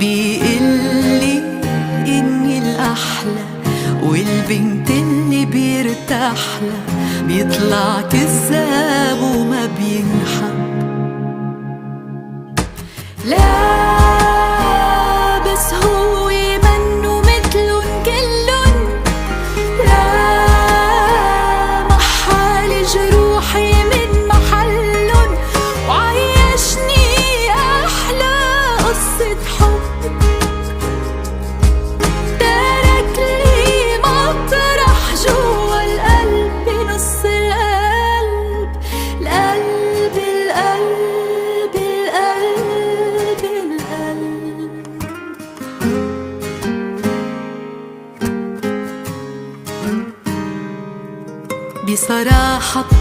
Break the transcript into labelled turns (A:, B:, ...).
A: بيقلي إني الأحلى والبنت اللي بيرتاحلها بيطلع كذاب وما بينحب. لا بس هو منه متلن كلن، لا محالي جروحي من محلن، وعيشني أحلى قصة حب. ترك لي مطرح جوا القلب، نص القلب، القلب القلب القلب القلب. بصراحة